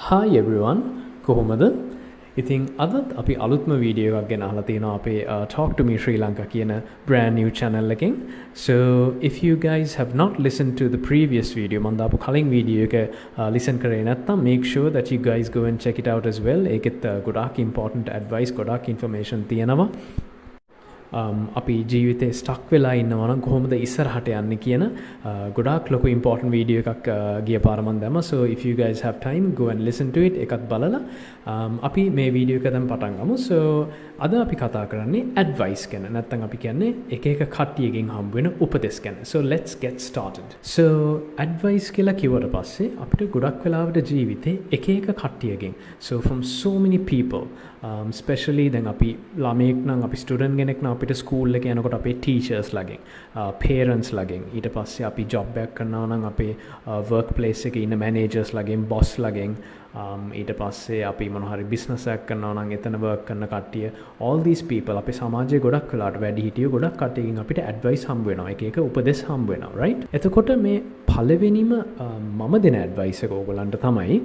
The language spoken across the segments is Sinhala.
Hi everyone, කොහොමද? ඉතින් අදත් අපි අලුත්ම වීඩියෝ එකක් ගෙන අහලා තියෙනවා අපේ Talk to Me Sri Lanka කියන brand new channel එකෙන්. So if you guys have not listened to the previous video, මම දාපු කලින් වීඩියෝ එක listen කරේ නැත්නම් make sure that you guys go and check it out as well. ඒකෙත් ගොඩාක් important advice, ගොඩාක් information තියෙනවා. අපි ජීවිතේ ස්ටක් වෙලා ඉන්නවා නම් කොහොමද ඉස්සරහට යන්නේ කියන ගොඩාක් ලොකු ඉම්පෝටන්ට් වීඩියෝ එකක් ගිය පාර මම දැම්මා. So if you guys have time, go and listen to it. එකත් බලලා අපි මේ වීඩියෝ එක දැන් පටන් ගමු. So අද අපි කතා කරන්නේ advice ගැන. නැත්නම් අපි කියන්නේ එක එක කට්ටියකින් හම්බ වෙන උපදෙස් ගැන. So let's get started. So advice කියලා කිව්වට පස්සේ අපිට ගොඩක් වෙලාවට ජීවිතේ එක එක කට්ටියකින්, so from so many people, especially දැන් අපි ළමයෙක් නම්, අපි ස්ටුඩන්ට් කෙනෙක් නම් අපිට ස්කූල් එකේ යනකොට අපේ ටීචර්ස් ලගෙන්, parents ලගෙන්, ඊට පස්සේ අපි ජොබ් එකක් කරනවා නම් අපේ work place එකේ ඉන්න managers ලගෙන්, boss ලගෙන්, ඊට පස්සේ අපි මොන හරි business එකක් කරනවා නම් එතන work කරන කට්ටිය, all these people, අපේ සමාජයේ ගොඩක් වෙලාවට වැඩිහිටියෝ ගොඩක් කට්ටියකින් අපිට advice හම්බ වෙනවා, එක එක උපදෙස් හම්බ වෙනවා, right? එතකොට මේ පළවෙනිම මම දෙන advice එක ඕගොල්ලන්ට තමයි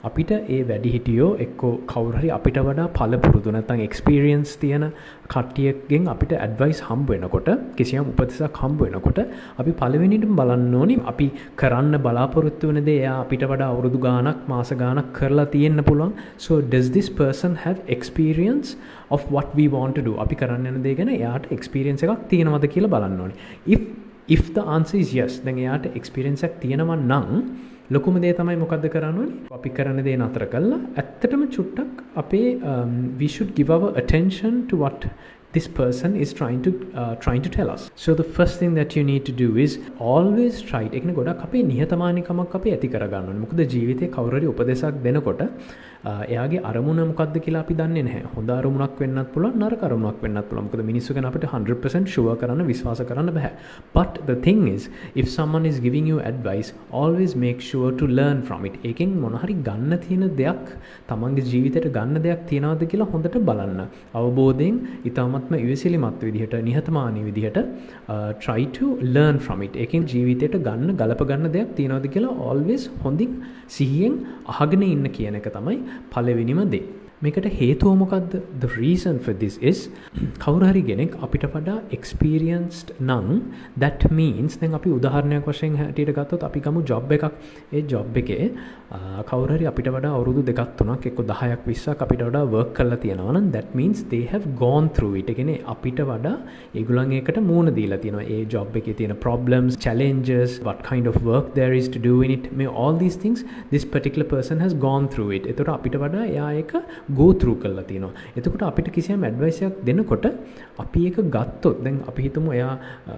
අපිට ඒ වැඩිහිටියෝ එක්කෝ කවුරු හරි අපිට වඩා පළපුරුදු නැත්නම් experience තියෙන කට්ටියකින් අපිට advice හම්බ වෙනකොට, කිසියම් උපදෙසක් හම්බ වෙනකොට අපි පළවෙනිටම බලන්න ඕනේ අපි කරන්න බලාපොරොත්තු වෙන දේ එයා අපිට වඩා අවුරුදු ගාණක්, මාස ගාණක් කරලා තියෙන්න පුළුවන්. So does this person have experience of what we want to do? අපි කරන්න යන දේ ගැන එයාට experience එකක් තියෙනවද කියලා බලන්න ඕනේ. If the answer is yes, then එයාට experience එකක් තියෙනවා නම් ලොකුම දේ තමයි මොකද්ද කරන්න ඕනේ? අපි කරන දේ නතර කළා ඇත්තටම චුට්ටක් අපේ we should give our attention to what this person is trying to tell us. So the first thing that you need to do is always try. ඒ කියන්නේ ගොඩක් අපේ නිහතමානීකමක් අපි ඇති කරගන්න ඕනේ. මොකද ජීවිතේ කවුරු හරි උපදේශයක් දෙනකොට එයාගේ අරමුණ මොකද්ද කියලා අපි දන්නේ නැහැ. හොඳ අරමුණක් වෙන්නත් පුළුවන්, නරක අරමුණක් වෙන්නත් පුළුවන්. මොකද මිනිස්සු ගැන අපිට 100% sure කරන්න, විශ්වාස කරන්න බෑ. But the thing is, if someone is giving you advice, always make sure to learn from it. ඒකෙන් මොන හරි ගන්න තියෙන දෙයක්, තමන්ගේ ජීවිතේට ගන්න දෙයක් තියනවද කියලා හොඳට බලන්න. අවබෝධයෙන් ඉතාමත්ම ඉවසිලිමත් විදිහට, නිහතමානී විදිහට try to learn from it. ඒකෙන් ජීවිතේට ගන්න, ගලප ගන්න දෙයක් තියනවද කියලා always හොඳින් සිහියෙන් අහගෙන ඉන්න කියන එක තමයි පළවෙනිම දේ. මේකට හේතුව මොකද්ද? The reason for this is කවුරු හරි කෙනෙක් අපිට වඩා experienced නම්, that means දැන් අපි උදාහරණයක් වශයෙන් හැටියට ගත්තොත් අපි ගමු job එකක්. ඒ job එකේ කවුරු හරි අපිට වඩා අවුරුදු 2ක් 3ක් එක්ක 10ක් 20ක් අපිට වඩා work කරලා තියෙනවා නම්, that means they have gone through it. ඒ කියන්නේ අපිට වඩා ඒගොල්ලන් ඒකට මූණ දීලා තියෙනවා. ඒ job එකේ තියෙන problems, challenges, what kind of work there is to do in it, may all these things this particular person has gone through it. ඒතකොට අපිට වඩා එයා ඒක go through කරලා තියෙනවා. එතකොට අපිට කිසියම් advice එකක් දෙනකොට අපි ඒක ගත්තොත්, දැන් අපි හිතමු එයා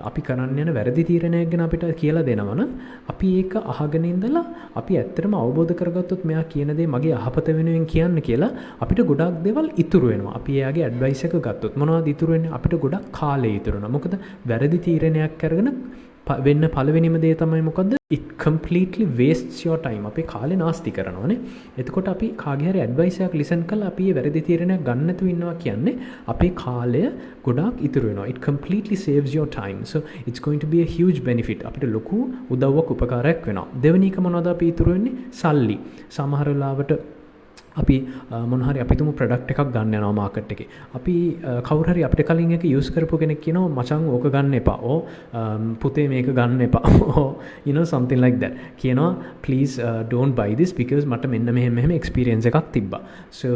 අපි කරන්න යන වැරදි තීරණයක් ගැන අපිට කියලා දෙනවා නම්, අපි ඒක අහගෙන ඉඳලා අපි ඇත්තටම අවබෝධ කරගත්තොත් මෙයා කියන දේ මගේ යහපත වෙනුවෙන් කියන්නේ කියලා, අපිට ගොඩක් දේවල් ඉතුරු වෙනවා. අපි එයාගේ advice එක ගත්තොත් මොනවද ඉතුරු වෙන්නේ? අපිට ගොඩක් කාලය ඉතුරු වෙනවා. මොකද වැරදි තීරණයක් අරගෙන වෙන්න පළවෙනිම දේ තමයි මොකද්ද? It completely wastes your time. අපේ කාලේ නාස්ති කරනවානේ. එතකොට අපි කාගේ හරි advice එකක් listen කරලා අපි මේ වැරදි තීරණයක් ගන්න නැතුව ඉන්නවා කියන්නේ අපේ කාලය ගොඩාක් ඉතුරු වෙනවා. It completely saves your time. So it's going to be a huge benefit. අපිට ලොකු උදව්වක් උපකාරයක් වෙනවා. දෙවෙනි එක මොනවද අපි ඉතුරු වෙන්නේ? සල්ලි. සමහර වෙලාවට අපි මොන හරි අපි තුමු ප්‍රොඩක්ට් එකක් ගන්න යනවා මාකට් එකේ. අපි කවුරු හරි අපිට කලින් එක යූස් කරපු කෙනෙක් කියනවා මචං ඕක ගන්න එපා. පුතේ මේක ගන්න එපා. you know something like that. කියනවා please don't buy this because මට මෙන්න මෙහෙම experience එකක් තිබ්බා. So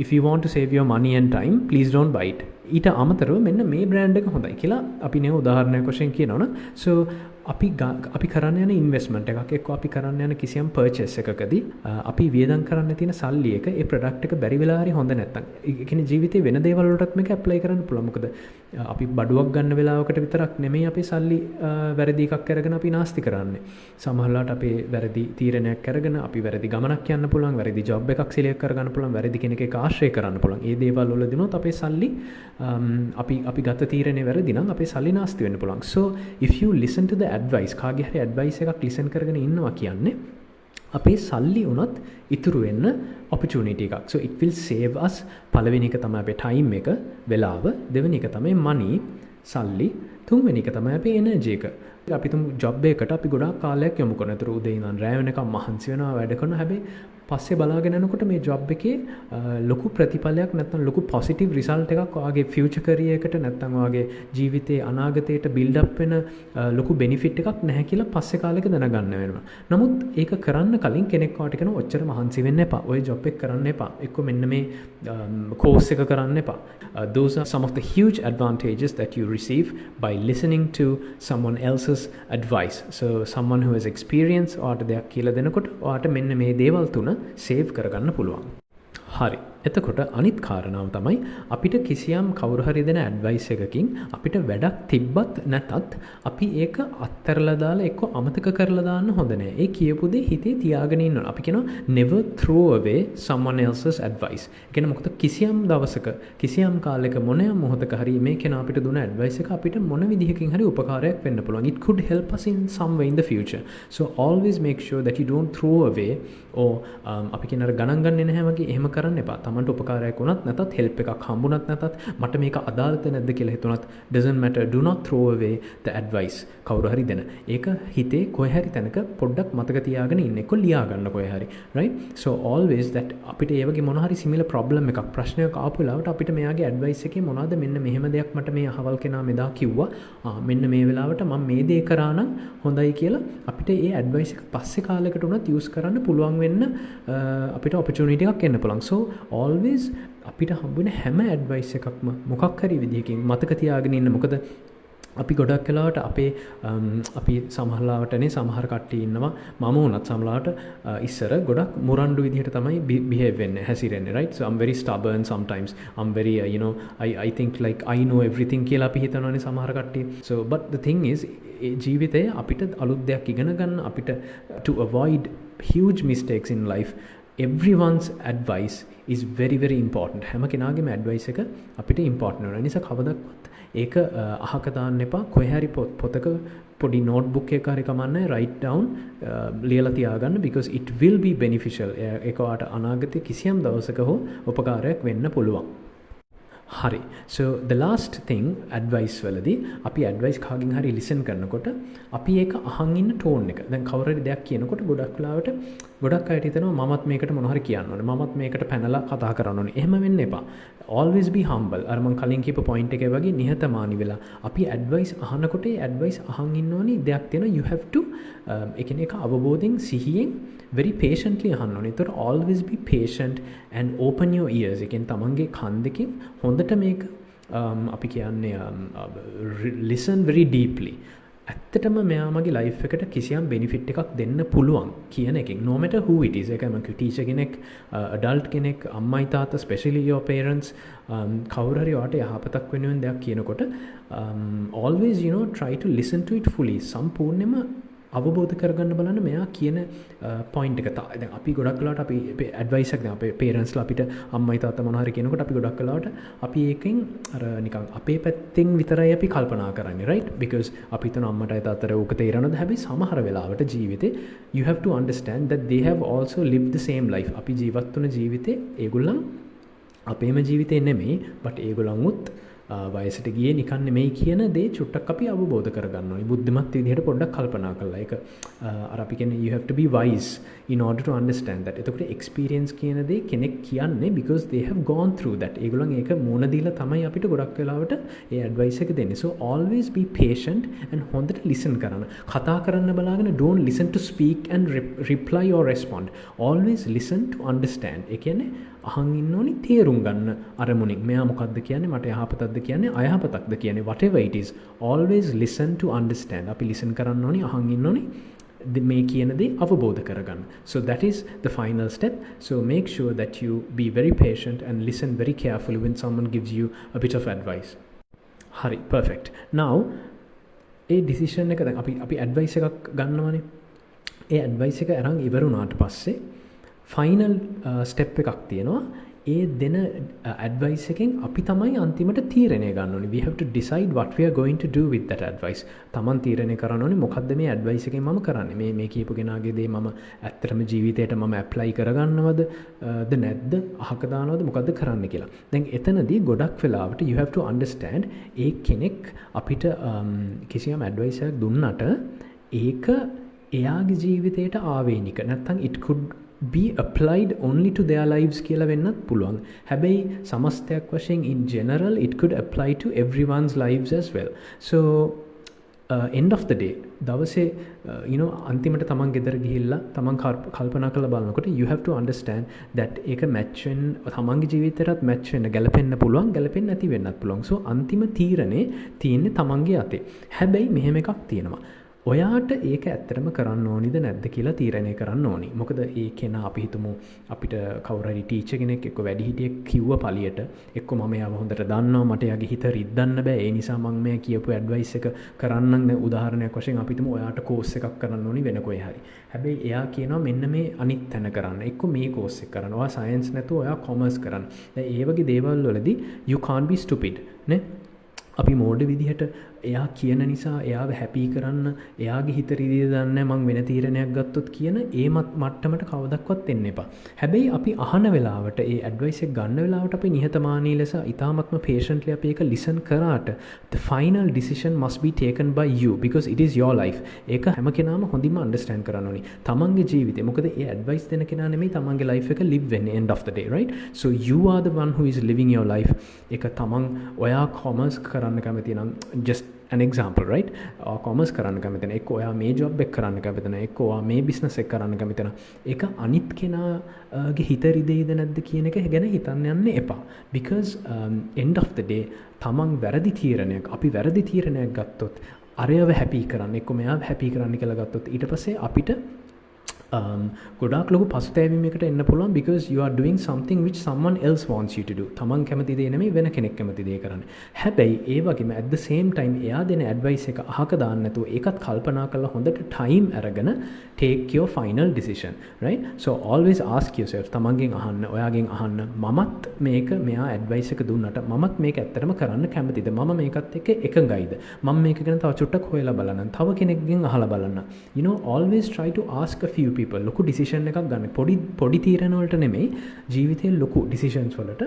if you want to save your money and time, please don't buy it. ඊට අමතරව මෙන්න මේ බ්‍රෑන්ඩ් එක හොඳයි කියලා අපි නේ උදාහරණයක් වශයෙන් කියනවනේ. So අපි කරන්න යන ඉන්වෙස්ට්මන්ට් එකක් එක්ක අපි කරන්න යන කිසියම් පර්චේස් එකකදී අපි වියදම් කරන්න තියෙන සල්ලි එක ඒ ප්‍රොඩක්ට් එක බැරි වෙලා හරි හොඳ නැත්තම්, ඒ කියන්නේ ජීවිතේ වෙන දේවල් වලටත් මේක ඇප්ලයි කරන්න පුළුවන්. මොකද අපි බඩුවක් ගන්න වෙලාවකට විතරක් නෙමෙයි අපි සල්ලි වැරදි එකක් අරගෙන අපි නාස්ති කරන්නේ. සමහරවිට අපේ වැරදි තීරණයක් අරගෙන අපි වැරදි ගමනක් යන්න පුළුවන්, වැරදි ජොබ් එකක් සිලෙක්ට් කරගන්න පුළුවන්, වැරදි කෙනෙක් එක්ක ආශ්‍රය කරන්න පුළුවන්. ඒ දේවල් වලදීනොත් අපේ සල්ලි අපි ගත තීරණේ වැරදි නම් අපේ සල්ලි නාස්ති වෙන්න පුළුවන්. So if you listen to the advice, කාගේ හරි advice එකක් listen කරගෙන ඉන්නවා කියන්නේ අපේ සල්ලි උනත් ඉතුරු වෙන්න opportunity එකක්. So it will save us. පළවෙනි එක තමයි අපේ time එක, වෙලාව. දෙවෙනි එක තමයි money, සල්ලි. තුන්වෙනි එක තමයි අපේ energy එක. අපි තුමු ජොබ් එකකට අපි ගොඩාක් කාලයක් යොමු කරන. ඒතර උදේ ඉඳන් රැ වෙනකම් මහන්සි වෙනවා වැඩ කරනවා. හැබැයි පස්සේ බලාගෙන යනකොට මේ ජොබ් එකේ ලොකු ප්‍රතිඵලයක් නැත්නම් ලොකු පොසිටිව් රිසල්ට් එකක් ඔයාගේ ෆියුචර් කැරියර් එකට නැත්නම් ඔයාගේ ජීවිතේ අනාගතයට බිල්ඩ් අප් වෙන ලොකු බෙනිෆිට් එකක් නැහැ කියලා පස්සේ කාලෙක දැනගන්න වෙනවා. නමුත් ඒක කරන්න කලින් කෙනෙක් වාට කියන ඔච්චර මහන්සි වෙන්න එපා. ඔය ජොබ් එක කරන්න එපා. එක්ක මෙන්න මේ කෝස් එක කරන්න එපා. Those are some of the huge advantages that you receive by listening to someone else's advice. So someone who has experience ඔයාට දෙයක් කියලා දෙනකොට ඔයාට මෙන්න මේ දේවල් තුන සේව් කරගන්න පුළුවන්. හරි. එතකොට අනිත් කාරණාව තමයි අපිට කිසියම් කවුරු හරි දෙන ඇඩ්වයිස් එකකින් අපිට වැඩක් තිබ්බත් නැතත් අපි ඒක අත්හැරලා දාලා එක්ක අමතක කරලා දාන්න හොඳ නෑ. ඒ කියපු දේ හිතේ තියාගෙන ඉන්න ඕන. අපි කියනවා never throw away someone else's advice. ඒ කියන්නේ මොකද කිසියම් දවසක කිසියම් කාලයක මොනියම් මොහොතක හරි මේ කෙනා අපිට දුන්න ඇඩ්වයිස් එක අපිට මොන විදිහකින් හරි උපකාරයක් වෙන්න පුළුවන්. It could help us in some way in the future. So always make sure that you don't throw away or අපි කියන අර ගණන් ගන්නේ නැහැ වගේ එහෙම කරන්න එපා. තමන්ට උපකාරයක් වුණත් නැතත් හෙල්ප් එකක් හම්බුණත් නැතත් මට මේක අදාළද නැද්ද කියලා හිතුණත් doesn't matter, do not throw away the advice. කවුරු හරි දෙන. ඒක හිතේ කොහේ හරි තැනක පොඩ්ඩක් මතක තියාගෙන ඉන්න. එක්ක ලියා ගන්න කොහේ හරි. right? So always that අපිට ඒ වගේ මොන හරි similar problem එකක් ප්‍රශ්නයක් ආපු වෙලාවට අපිට මෙයාගේ advice එකේ මොනවද මෙන්න මෙහෙම දෙයක් මට මේ අහවල් කෙනා මෙදා කිව්වා. මෙන්න මේ වෙලාවට මම මේ දේ කරා නම් හොඳයි කියලා අපිට ඒ advice එක පස්සේ කාලයකට උනත් use කරන්න පුළුවන් වෙන්න අපිට opportunity එකක් එන්න පුළුවන්. So always අපිට හම්බුන හැම ඇඩ්වයිස් එකක්ම මොකක් හරි විදිහකින් මතක තියාගෙන ඉන්න. මොකද අපි ගොඩක් වෙලාවට අපි සමහරලාවටනේ සමහර කට්ටිය ඉන්නවා මම වුණත් සමහරලාවට ඉස්සර ගොඩක් මුරණ්ඩු විදිහට තමයි behave වෙන්නේ හැසිරෙන්නේ. right? So I'm very stubborn sometimes. I'm very I think like I know everything කියලා අපි හිතනවානේ සමහර කට්ටිය. So but the thing is ජීවිතේ අපිට අලුත් දෙයක් ඉගෙන ගන්න අපිට to avoid huge mistakes in life, everyone's advice is very very important. හැම කෙනාගේම advice එක අපිට important වෙනවා. නිසා කවදාවත් ඒක අහක දාන්න එපා. කොහේ හරි පොතක පොඩි notebook එකක හරි කමන්නේ write down ලියලා තියාගන්න, because it will be beneficial. ඒක ඔයාට අනාගතයේ කිසියම් දවසක හෝ උපකාරයක් වෙන්න පුළුවන්. හරි. So the last thing advice වලදී අපි advice කාගෙන් හරි listen කරනකොට අපි ඒක අහන් ඉන්න tone එක. දැන් කවුරු හරි දෙයක් කියනකොට ගොඩක් වෙලාවට ගොඩක් අයට හිතනවා මමත් මේකට මොන හරි කියන්න ඕනේ. මමත් මේකට පැනලා කතා කරන්න ඕනේ. එහෙම වෙන්න එපා. Always be humble. අර මම කලින් කියපු point එකේ වගේ නිහතමානී වෙලා අපි advice අහනකොට ඒ advice අහන් ඉන්න ඕනේ දෙයක් තියෙනවා. You have to ඒ කියන්නේ ඒක අවබෝධයෙන් සිහියෙන් very patiently අහන්න ඕනේ. ඒතකොට always be patient and open your ears. ඒ කියන්නේ තමන්ගේ කන් දෙකෙන් හොඳට මේක අපි කියන්නේ listen very deeply. ඇත්තටම මෙයා මගේ ලයිෆ් එකට කිසියම් බෙනිෆිට් එකක් දෙන්න පුළුවන් කියන එකෙන්, no matter who it is. ඒකම ටීචර් කෙනෙක්, adult කෙනෙක්, අම්මයි තාත්තා, especially your parents, කවුරු හරි ඔයාට යහපතක් වෙනුවෙන් දෙයක් කියනකොට always try to listen to it fully. සම්පූර්ණයෙන්ම අවබෝධ කරගන්න බලන්න මෙයා කියන පොයින්ට් එක. දැන් අපි ගොඩක් වෙලාවට අපි ඇඩ්වයිස් එකක් දැන් අපේ පේරන්ට්ස්ලා අපිට අම්මයි තාත්තා මොනවා හරි කියනකොට අපි ගොඩක් වෙලාවට අපි ඒකෙන් අර නිකන් අපේ පැත්තෙන් විතරයි අපි කල්පනා කරන්නේ, right? Because අපි හිතන අම්මටයි තාත්තට ඕක තේරෙනවද? හැබැයි සමහර වෙලාවට ජීවිතේ you have to understand that they have also lived the same life. අපි ජීවත් වුණ ජීවිතේ ඒගොල්ලන් අපේම ජීවිතේ නෙමෙයි, but ඒගොල්ලන් උත් වයසට ගියේ නිකන් නෙමෙයි කියන දේ චුට්ටක් අපි අවබෝධ කරගන්න ඕනේ. බුද්ධිමත් විදිහට පොඩ්ඩක් කල්පනා කරලා. ඒක අර අපි කියන්නේ you have to be wise in order to understand that. එතකොට experience කියන දේ කෙනෙක් කියන්නේ because they have gone through that. ඒගොල්ලන් ඒක මුණ දීලා තමයි අපිට ගොඩක් වෙලාවට ඒ advice එක දෙන්නේ. So always be patient and හොඳට listen කරන්න. කතා කරන්න බලාගෙන don't listen to speak and reply or respond. Always listen to understand. ඒ කියන්නේ අහන් ඉන්න ඕනි තේරුම් ගන්න අරමුණින්. මෙයා මොකද්ද කියන්නේ, මට යහපතක්ද කියන්නේ, අයහපතක්ද කියන්නේ, whatever it is, always listen to understand. අපි listen කරන්න ඕනි, අහන් ඉන්න ඕනි මේ කියන දේ අවබෝධ කරගන්න. So that is the final step. So make sure that you be very patient and listen very carefully when someone gives you a bit of advice. හරි, perfect. Now ඒ decision එක දැන් අපි advice එකක් ගන්නවනේ. ඒ advice එක අරන් ඉවර වුණාට පස්සේ ෆයිනල් ස්ටෙප් එකක් තියෙනවා. ඒ දෙන ඇඩ්වයිස් එකෙන් අපි තමයි අන්තිමට තීරණය ගන්න ඕනේ. We have to decide what we are going to do with that advice. තමන් තීරණය කරන්න ඕනේ මොකද්ද මේ ඇඩ්වයිස් එකෙන් මම කරන්නේ. මේ කියපු කෙනාගේ දේ මම ඇත්තටම ජීවිතේට මම ඇප්ලයි කරගන්නවද ද නැද්ද අහක දානවද මොකද්ද කරන්න කියලා. දැන් එතනදී ගොඩක් වෙලාවට you have to understand ඒ කෙනෙක් අපිට කිසියම් ඇඩ්වයිස් එකක් දුන්නට ඒක එයාගේ ජීවිතයට ආවේනික නැත්නම් it could be applied only to their lives කියලා වෙන්නත් පුළුවන්. හැබැයි සමස්තයක් වශයෙන් in general it could apply to everyone's lives as well. So end of the day දවසේ අන්තිමට තමන් ගෙදර ගිහිල්ලා තමන් කල්පනා කරලා බලනකොට you have to understand that ඒක match වෙන්න තමන්ගේ ජීවිතයටත් match වෙන්න ගැලපෙන්න පුළුවන් ගැලපෙන්න නැති වෙන්නත් පුළුවන්. So අන්තිම තීරණේ තියෙන්නේ තමන්ගේ අතේ. හැබැයි මෙහෙම එකක් තියෙනවා. ඔයාට ඒක ඇත්තටම කරන්න ඕනිද නැද්ද කියලා තීරණය කරන්න ඕනි. මොකද ඒ කෙනා අපි හිතමු අපිට කවුරු හරි ටීචර් කෙනෙක් එක්ක වැඩිහිටියෙක් කිව්ව පළියට එක්ක මම එයාව හොඳට දන්නවා මට එයාගේ හිත රිද්දන්න බෑ. ඒ නිසා මම මේ කියපු ඇඩ්වයිස් එක කරන්නම්. උදාහරණයක් වශයෙන් අපි හිතමු ඔයාට කෝස් එකක් කරන්න ඕනි වෙන කොහේ හරි. හැබැයි එයා කියනවා මෙන්න මේ අනිත් තැන කරන්න. එක්ක මේ කෝස් එක කරන්න. ඔයා සයන්ස් නැතුව ඔයා කොමර්ස් කරන්න. දැන් ඒ වගේ දේවල් වලදී you can't be stupid නේ. අපි මෝඩ විදිහට එයා කියන නිසා එයාව හැපී කරන්න එයාගේ හිත රිදී දන්නේ මං වෙන තීරණයක් ගත්තොත් කියන ඒ මට්ටමට කවදක්වත් එන්න එපා. හැබැයි අපි අහන වෙලාවට ඒ ඇඩ්වයිස් එක ගන්න වෙලාවට අපි නිහතමානී ලෙස ඊටාත්ම patiently අපි ඒක listen කරාට the final decision must be taken by you because it is your life. ඒක හැම කෙනාම හොඳින්ම understand කරන්න ඕනි. තමන්ගේ ජීවිතේ මොකද ඒ ඇඩ්වයිස් දෙන කෙනා නෙමෙයි තමන්ගේ life එක live වෙන්නේ end of the day, right? So you are the one who is living your life. ඒක තමන් ඔයා commerce කරන්න කැමති නම් just an example, right? Commerce කරන්න කැමති නම් එක්ක ඔයා මේ ජොබ් එක කරන්න කැමති නම් එක්ක ඔයා මේ බිස්නස් එක කරන්න කැමති නම් ඒක අනිත් කෙනාගේ හිත රිදෙයිද නැද්ද කියන එක ගැන හිතන්න යන්න එපා. Because end of the day තමන් වැරදි තීරණයක් අපි වැරදි තීරණයක් ගත්තොත් අරයව හැපී කරන්න එක්ක මෙයාව හැපී කරන්න කියලා ගත්තොත් ඊට පස්සේ අපිට ගොඩාක් ලොකු පසුතැවීමකට එන්න පුළුවන් because you are doing something which someone else wants you to do. තමන් කැමති දේ නෙමෙයි වෙන කෙනෙක් කැමති දේ කරන්න. හැබැයි ඒ වගේම at the same time එයා දෙන advice එක අහක දාන්න නැතුව ඒකත් කල්පනා කරලා හොඳට time අරගෙන take your final decision, right? So always ask yourself තමන්ගෙන් අහන්න, ඔයාගෙන් අහන්න මමත් මේක මෙයා advice එක දුන්නට මමත් මේක ඇත්තටම කරන්න කැමතිද? මම මේකත් එක්ක එකඟයිද? මම මේක ගැන තව චුට්ටක් හොයලා බලන්න. තව කෙනෙක්ගෙන් අහලා බලන්න. You know, always try to ask a few people. ලොකු decision එකක් ගන්න. පොඩි තීරණ වලට නෙමෙයි ජීවිතේ ලොකු decisions වලට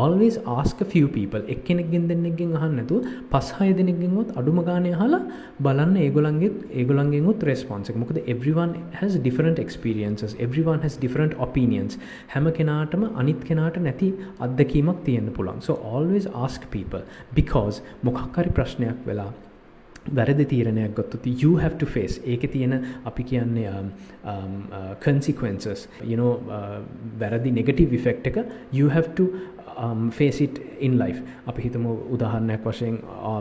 always ask a few people. එක්කෙනෙක්ගෙන් දෙන්නෙක්ගෙන් අහන්න නැතුව 5-6 දෙනෙක්ගෙන්වත් අඩුම ගානේ අහලා බලන්න ඒගොල්ලන්ගෙන්වත් response එක. මොකද everyone has different experiences. Everyone has different opinions. හැම කෙනාටම අනිත් කෙනාට නැති අත්දැකීමක් තියෙන්න පුළුවන්. So always ask people because මොකක් හරි ප්‍රශ්නයක් වෙලා වැරදි තීරණයක් ගත්තොත් you have to face ඒකේ තියෙන අපි කියන්නේ consequences, you know, වැරදි negative effect එක you have to face it in life. අපි හිතමු උදාහරණයක් වශයෙන්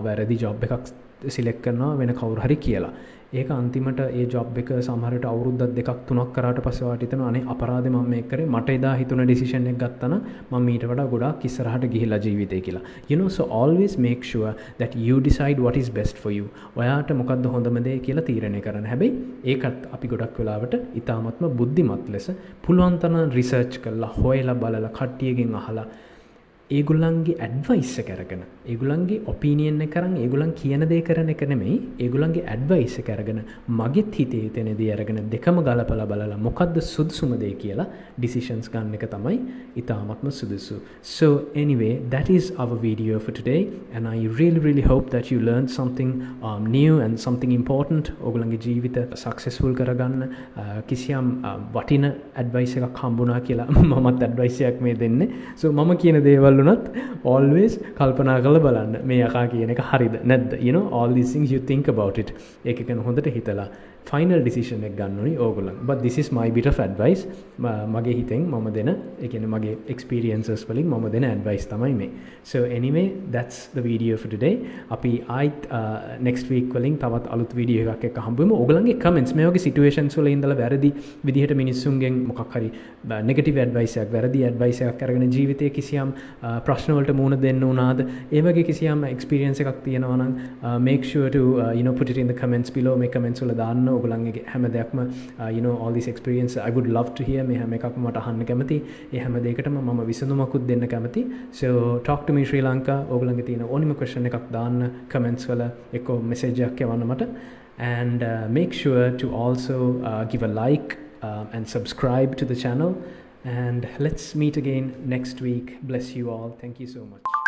වැරදි job එකක් select කරනවා වෙන කවුරු හරි කියලා. ඒක අන්තිමට ඒ ජොබ් එක සමහරට අවුරුද්දක් දෙකක් තුනක් කරාට පස්සේ වාට හිතනවා අනේ අපරාධේ මම මේක කරේ මට එදා හිතුණ ඩිසිෂන් එක ගත්තා නම් මම ඊට වඩා ගොඩාක් ඉස්සරහට ගිහිලා ජීවිතේ කියලා. You know, so always make sure that you decide what is best for you. ඔයාට මොකද්ද හොඳම දේ කියලා තීරණය කරන්න. හැබැයි ඒකත් අපි ගොඩක් වෙලාවට ඊටාත්ම බුද්ධිමත් ලෙස පුළුවන් තරම් රිසර්ච් කරලා හොයලා බලලා කට්ටියගෙන් අහලා ඒගොල්ලන්ගේ ඇඩ්වයිස් එක අරගෙන ඒගොල්ලන්ගේ ඔපිනියන් එක අරන් ඒගොල්ලන් කියන දේ කරන එක නෙමෙයි ඒගොල්ලන්ගේ ඇඩ්වයිස් එක අරගෙන මගෙත් හිතේ තියෙන දේ අරගෙන දෙකම ගලපලා බලලා මොකද්ද සුදුසුම දේ කියලා ඩිසිෂන්ස් ගන්න එක තමයි ඊටාත්ම සුදුසු. So anyway, that is our video for today and I really hope that you learned something new and something important. ඕගොල්ලන්ගේ ජීවිත successful කරගන්න කිසියම් වටින ඇඩ්වයිස් එකක් හම්බුණා කියලා මමත් ඇඩ්වයිස් එකක් මේ දෙන්නේ. So මම කියන දේවල් උනත් always කල්පනා කරලා බලන්න මේ යකා කියන එක හරිද නැද්ද? You know, all these things you think about it. ඒක ගැන හොඳට හිතලා final decision එක ගන්න ඕනි ඕගොල්ලන්. But this is my bit of advice. මගේ හිතෙන් මම දෙන ඒ කියන්නේ මගේ experiences වලින් මම දෙන advice තමයි මේ. So anyway, that's the video for today. අපි next week වලින් තවත් අලුත් වීඩියෝ එකක් එක්ක හම්බෙමු. ඕගොල්ලන්ගේ comments මේ වගේ situations වල ඉඳලා වැරදි විදිහට මිනිස්සුන්ගෙන් මොකක් හරි negative advice එකක් වැරදි advice එකක් අරගෙන ජීවිතයේ කිසියම් ප්‍රශ්න වලට මුහුණ දෙන්න උනාද? ඒ වගේ කිසියම් experience එකක් තියෙනවා නම් make sure to you know put it in the comments below. මේ comments වල දාන්න ඔයගොල්ලන්ගේ හැම දෙයක්ම you know all this experience I would love to hear මේ හැම එකක්ම මට අහන්න කැමති. ඒ හැම දෙයකටම මම විසඳුමකුත් දෙන්න කැමති. So talk to me Sri Lanka. ඔයගොල්ලන්ගේ තියෙන ඕනිම question එකක් දාන්න comments වල එක්ක message එකක් යවන්න මට. And make sure to also give a like and subscribe to the channel. And let's meet again next week. Bless you all. Thank you so much.